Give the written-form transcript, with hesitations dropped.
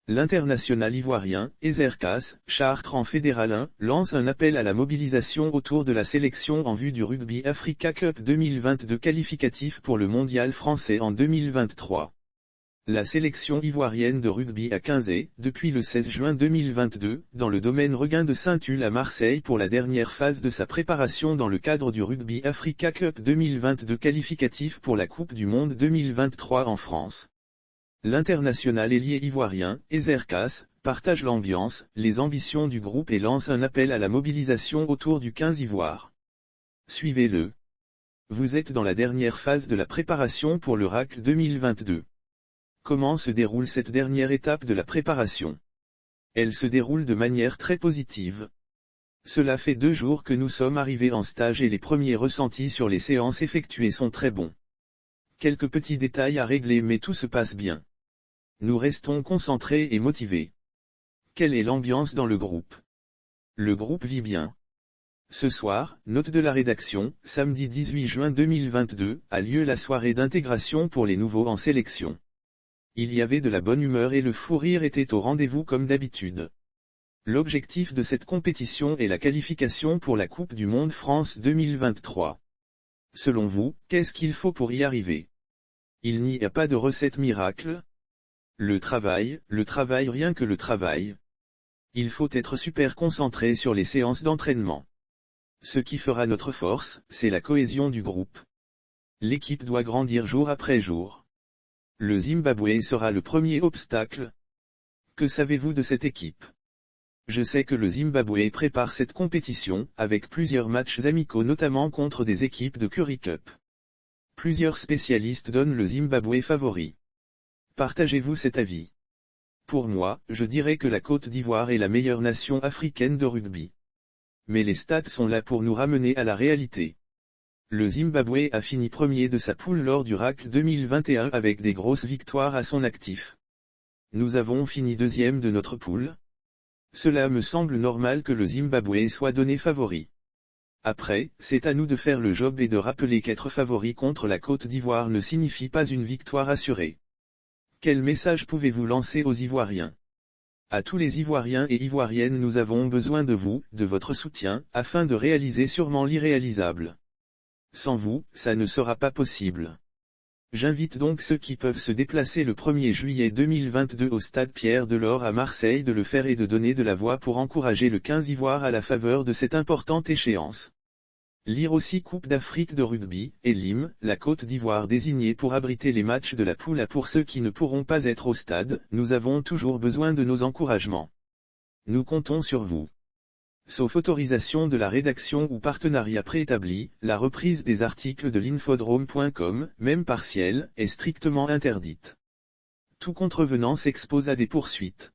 L'international ivoirien, Ezerkas, Chartres en Fédéral 1, lance un appel à la mobilisation autour de la sélection en vue du Rugby Africa Cup 2022 qualificatif pour le mondial français en 2023. La sélection ivoirienne de rugby a 15 depuis le 16 juin 2022, dans le domaine Regain de Saint-Tulle à Marseille pour la dernière phase de sa préparation dans le cadre du Rugby Africa Cup 2022 qualificatif pour la Coupe du Monde 2023 en France. L'international ailier ivoirien, Ezerkas, partage l'ambiance, les ambitions du groupe et lance un appel à la mobilisation autour du 15 ivoire. Suivez-le. Vous êtes dans la dernière phase de la préparation pour le RAC 2022. Comment se déroule cette dernière étape de la préparation? Elle se déroule de manière très positive. Cela fait 2 jours que nous sommes arrivés en stage et les premiers ressentis sur les séances effectuées sont très bons. Quelques petits détails à régler mais tout se passe bien. Nous restons concentrés et motivés. Quelle est l'ambiance dans le groupe? Le groupe vit bien. Ce soir, note de la rédaction, samedi 18 juin 2022, a lieu la soirée d'intégration pour les nouveaux en sélection. Il y avait de la bonne humeur et le fou rire était au rendez-vous comme d'habitude. L'objectif de cette compétition est la qualification pour la Coupe du Monde France 2023. Selon vous, qu'est-ce qu'il faut pour y arriver? Il n'y a pas de recette miracle. Le travail, rien que le travail. Il faut être super concentré sur les séances d'entraînement. Ce qui fera notre force, c'est la cohésion du groupe. L'équipe doit grandir jour après jour. Le Zimbabwe sera le premier obstacle. Que savez-vous de cette équipe? Je sais que le Zimbabwe prépare cette compétition, avec plusieurs matchs amicaux notamment contre des équipes de Currie Cup. Plusieurs spécialistes donnent le Zimbabwe favori. Partagez-vous cet avis? Pour moi, je dirais que la Côte d'Ivoire est la meilleure nation africaine de rugby. Mais les stats sont là pour nous ramener à la réalité. Le Zimbabwe a fini premier de sa poule lors du RAC 2021 avec des grosses victoires à son actif. Nous avons fini deuxième de notre poule. Cela me semble normal que le Zimbabwe soit donné favori. Après, c'est à nous de faire le job et de rappeler qu'être favori contre la Côte d'Ivoire ne signifie pas une victoire assurée. Quel message pouvez-vous lancer aux Ivoiriens? À tous les Ivoiriens et Ivoiriennes, nous avons besoin de vous, de votre soutien, afin de réaliser sûrement l'irréalisable. Sans vous, ça ne sera pas possible. J'invite donc ceux qui peuvent se déplacer le 1er juillet 2022 au stade Pierre-Delors à Marseille de le faire et de donner de la voix pour encourager le 15 ivoire à la faveur de cette importante échéance. Lire aussi Coupe d'Afrique de rugby, Elim, la Côte d'Ivoire désignée pour abriter les matchs de la poule A. Pour ceux qui ne pourront pas être au stade, nous avons toujours besoin de nos encouragements. Nous comptons sur vous. Sauf autorisation de la rédaction ou partenariat préétabli, la reprise des articles de l'infodrome.com, même partielle, est strictement interdite. Tout contrevenant s'expose à des poursuites.